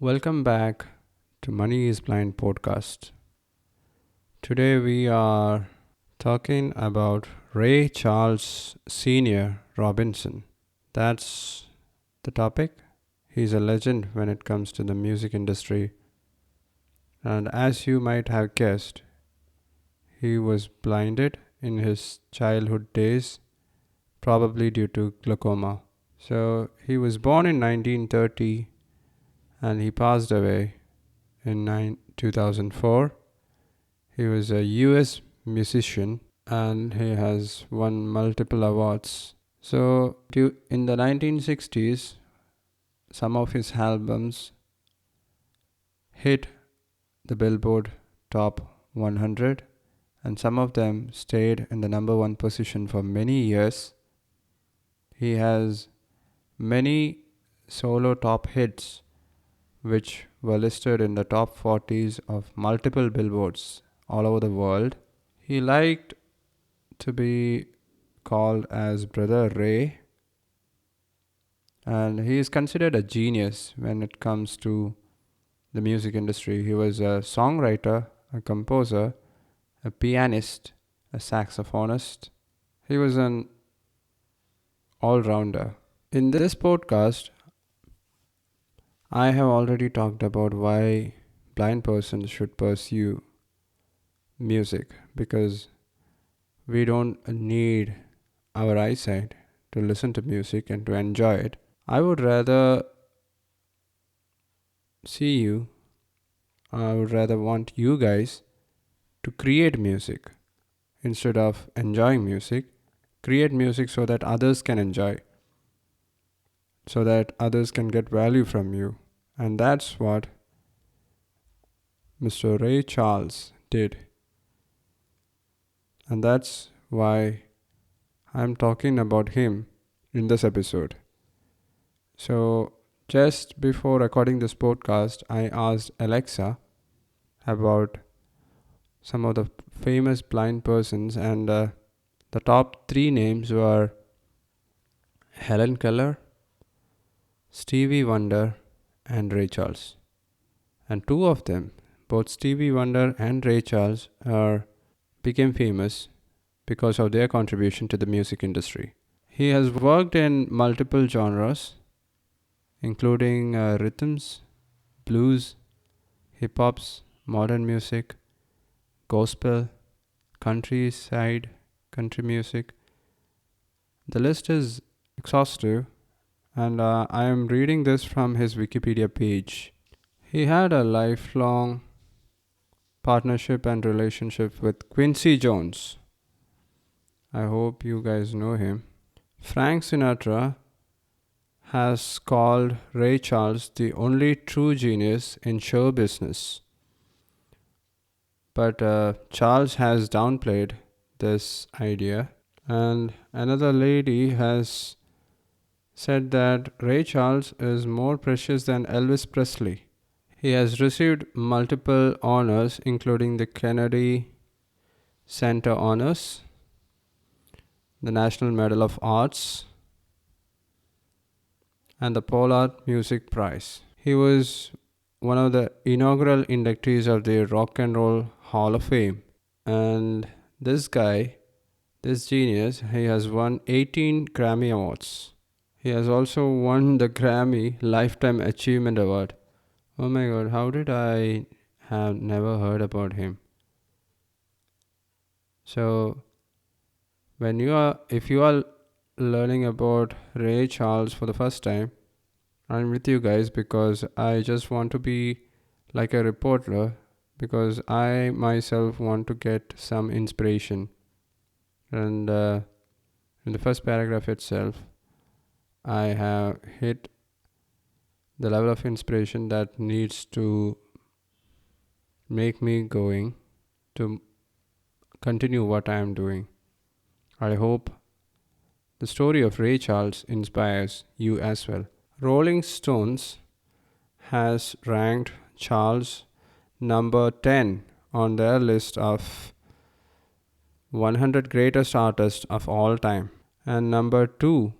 Welcome back to Money is Blind podcast. Today we are talking about Ray Charles Sr. Robinson. That's the topic. He's a legend when it comes to the music industry. And as you might have guessed, he was blinded in his childhood days, probably due to glaucoma. So he was born in 1930 and he passed away in 2004. He was a US musician and he has won multiple awards. So, in the 1960s, some of his albums hit the Billboard Top 100 and some of them stayed in the number one position for many years. He has many solo top hits which were listed in the top 40s of multiple billboards all over the world. He liked to be called as Brother Ray, and he is considered a genius when it comes to the music industry. He was a songwriter, a composer, a pianist, a saxophonist. He was an all-rounder. In this podcast, I have already talked about why blind persons should pursue music, because we don't need our eyesight to listen to music and to enjoy it. I would rather I would rather want you guys to create music instead of enjoying music. Create music so that others can enjoy, so that others can get value from you. And that's what Mr. Ray Charles did. And that's why I'm talking about him in this episode. So, just before recording this podcast, I asked Alexa about some of the famous blind persons, and the top three names were Helen Keller, Stevie Wonder, and Ray Charles. And two of them, both Stevie Wonder and Ray Charles, became famous because of their contribution to the music industry. He has worked in multiple genres, including rhythms, blues, hip hops, modern music, gospel, country music. The list is exhaustive, and I am reading this from his Wikipedia page. He had a lifelong partnership and relationship with Quincy Jones. I hope you guys know him. Frank Sinatra has called Ray Charles the only true genius in show business. But Charles has downplayed this idea, and another lady has said that Ray Charles is more precious than Elvis Presley. He has received multiple honors, including the Kennedy Center Honors, the National Medal of Arts, and the Pollard Music Prize. He was one of the inaugural inductees of the Rock and Roll Hall of Fame. And this genius, he has won 18 Grammy Awards. He has also won the Grammy Lifetime Achievement Award. Oh my god, how did I have never heard about him? So, if you are learning about Ray Charles for the first time, I'm with you guys because I just want to be like a reporter, because I myself want to get some inspiration. And in the first paragraph itself, I have hit the level of inspiration that needs to make me going to continue what I am doing. I hope the story of Ray Charles inspires you as well. Rolling Stones has ranked Charles number 10 on their list of 100 greatest artists of all time, and number 2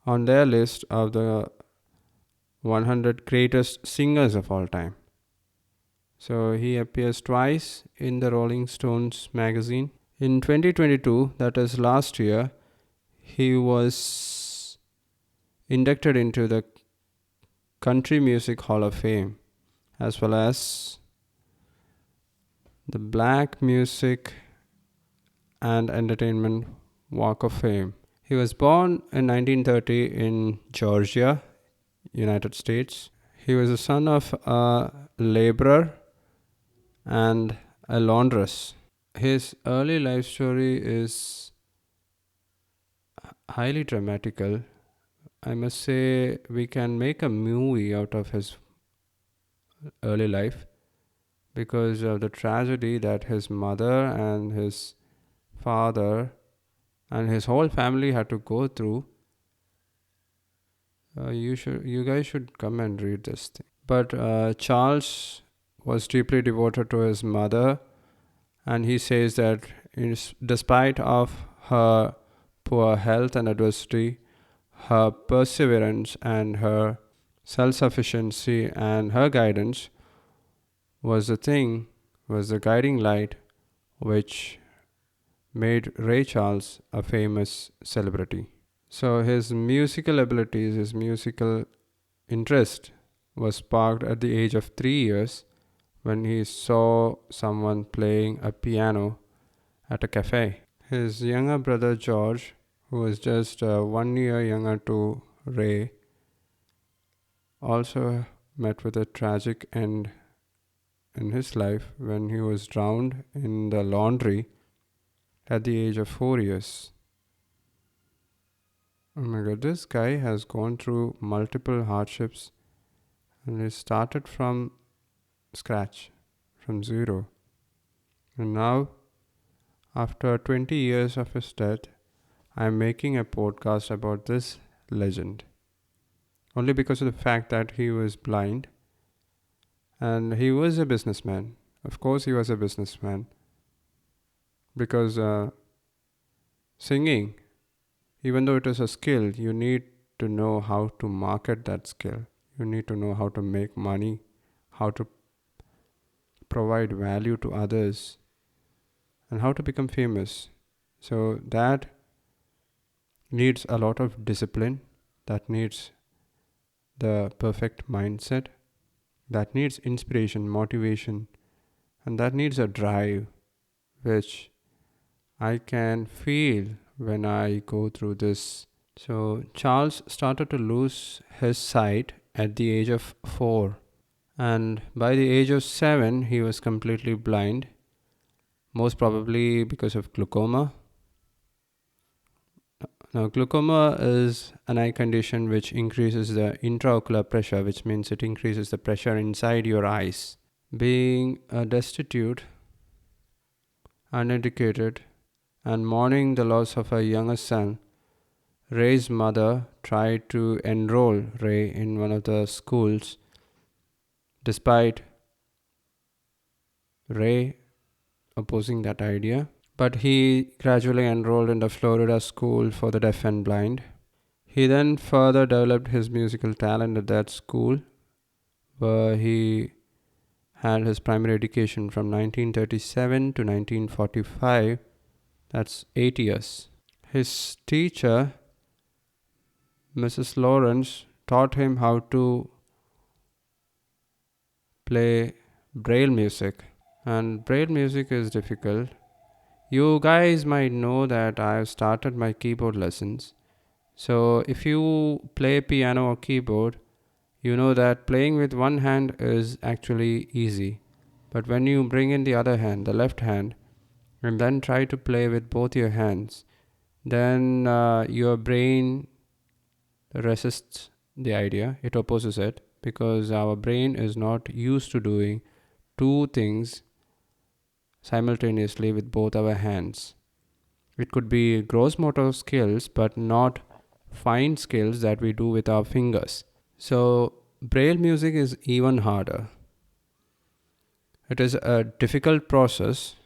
on their list of the 100 greatest singers of all time. So he appears twice in the Rolling Stones magazine. In 2022, that is last year, he was inducted into the Country Music Hall of Fame as well as the Black Music and Entertainment Walk of Fame. He was born in 1930 in Georgia, United States. He was the son of a laborer and a laundress. His early life story is highly dramatical. I must say, we can make a movie out of his early life because of the tragedy that his mother and his father and his whole family had to go through. You guys should come and read this thing. But Charles was deeply devoted to his mother, and he says that despite of her poor health and adversity, her perseverance and her self-sufficiency and her guidance was the guiding light which made Ray Charles a famous celebrity. So his musical abilities, his musical interest was sparked at the age of 3 years when he saw someone playing a piano at a cafe. His younger brother George, who was just 1 year younger to Ray, also met with a tragic end in his life when he was drowned in the laundry at the age of 4 years. Oh my god, this guy has gone through multiple hardships and he started from scratch, from zero. And now, after 20 years of his death, I am making a podcast about this legend. Only because of the fact that he was blind and he was a businessman. Of course, he was a businessman because singing, even though it is a skill, you need to know how to market that skill. You need to know how to make money, how to provide value to others, and how to become famous. So that needs a lot of discipline, that needs the perfect mindset, that needs inspiration, motivation, and that needs a drive, which I can feel when I go through this. So Charles started to lose his sight at the age of 4, and by the age of 7 he was completely blind, most probably because of glaucoma. Now, glaucoma is an eye condition which increases the intraocular pressure, which means it increases the pressure inside your eyes. Being destitute, uneducated, and mourning the loss of her younger son, Ray's mother tried to enroll Ray in one of the schools, despite Ray opposing that idea. But he gradually enrolled in the Florida School for the Deaf and Blind. He then further developed his musical talent at that school, where he had his primary education from 1937 to 1945. That's 8 years. His teacher, Mrs. Lawrence, taught him how to play Braille music. And Braille music is difficult. You guys might know that I have started my keyboard lessons. So if you play piano or keyboard, you know that playing with one hand is actually easy. But when you bring in the other hand, the left hand, and then try to play with both your hands, then your brain resists the idea. It opposes it because our brain is not used to doing two things simultaneously with both our hands. It could be gross motor skills, but not fine skills that we do with our fingers. So, Braille music is even harder. It is a difficult process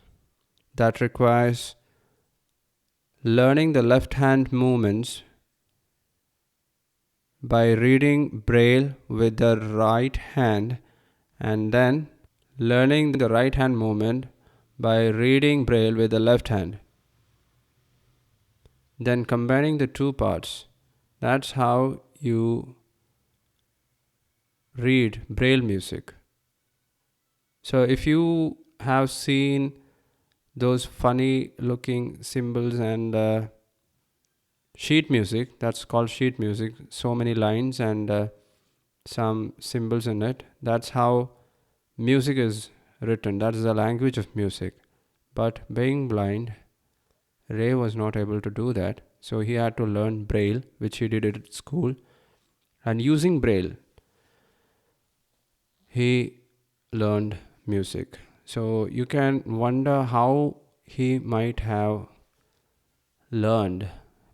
that requires learning the left hand movements by reading Braille with the right hand and then learning the right hand movement by reading Braille with the left hand. Then combining the two parts. That's how you read Braille music. So if you have seen those funny looking symbols and sheet music, that's called sheet music, so many lines and some symbols in it, that's how music is written. That is the language of music. But being blind, Ray was not able to do that, so he had to learn Braille, which he did at school. And using Braille, he learned music. So you can wonder how he might have learned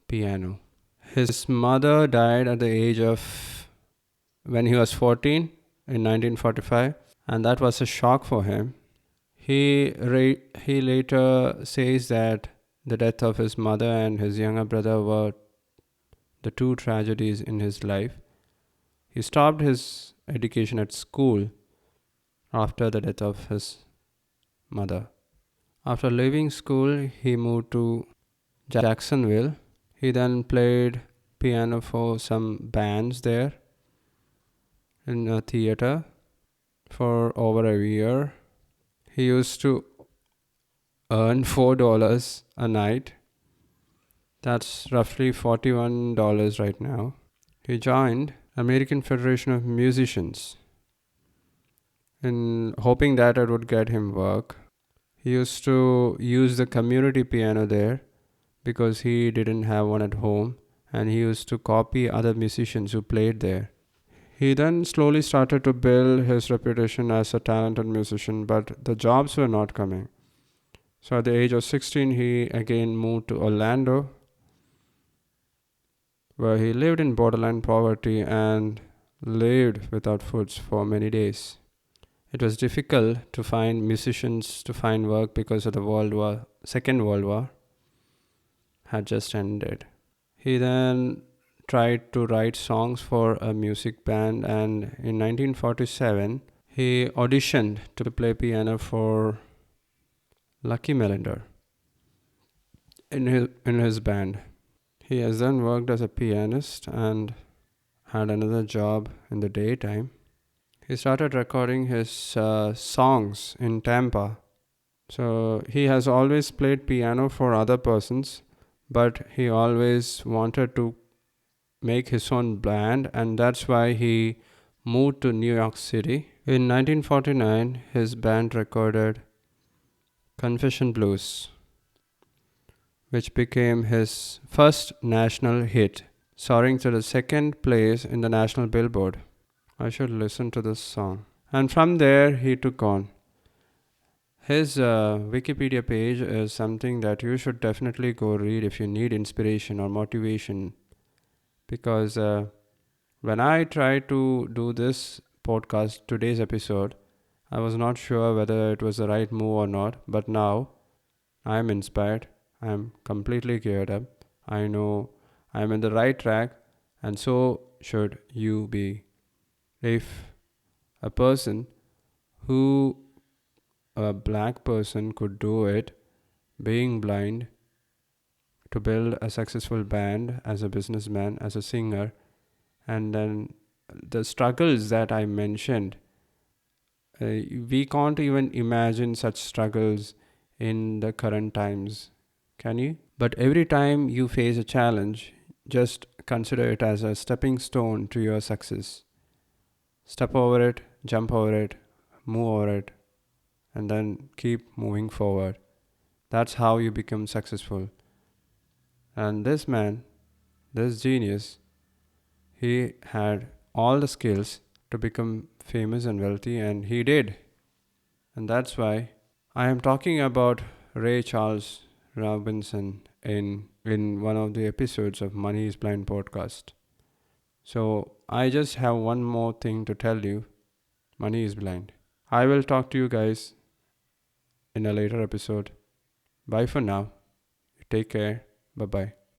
piano. His mother died at the age of when he was 14 in 1945, and that was a shock for him. He later says that the death of his mother and his younger brother were the two tragedies in his life. He stopped his education at school after the death of his mother. After leaving school, he moved to Jacksonville. He then played piano for some bands there in a theater for over a year. He used to earn $4 a night. That's roughly $41 right now. He joined American Federation of Musicians in hoping that it would get him work. He used to use the community piano there because he didn't have one at home, and he used to copy other musicians who played there. He then slowly started to build his reputation as a talented musician, but the jobs were not coming. So at the age of 16, he again moved to Orlando, where he lived in borderline poverty and lived without food for many days. It was difficult to find musicians to find work because of the Second World War had just ended. He then tried to write songs for a music band, and in 1947 he auditioned to play piano for Lucky Melinder in his band. He has then worked as a pianist and had another job in the daytime. He started recording his songs in Tampa. So he has always played piano for other persons, but he always wanted to make his own band, and that's why he moved to New York City. In 1949, his band recorded Confession Blues, which became his first national hit, soaring to the second place in the national Billboard. I should listen to this song. And from there, he took on. His Wikipedia page is something that you should definitely go read if you need inspiration or motivation. Because when I tried to do this podcast, today's episode, I was not sure whether it was the right move or not. But now, I am inspired. I am completely geared up. I know I am in the right track, and so should you be. If a black person could do it, being blind, to build a successful band as a businessman, as a singer, and then the struggles that I mentioned, we can't even imagine such struggles in the current times, can you? But every time you face a challenge, just consider it as a stepping stone to your success. Step over it, jump over it, move over it, and then keep moving forward. That's how you become successful. And this man, this genius, he had all the skills to become famous and wealthy, and he did. And that's why I am talking about Ray Charles Robinson in one of the episodes of Money is Blind podcast. So I just have one more thing to tell you. Money is blind. I will talk to you guys in a later episode. Bye for now. Take care. Bye bye.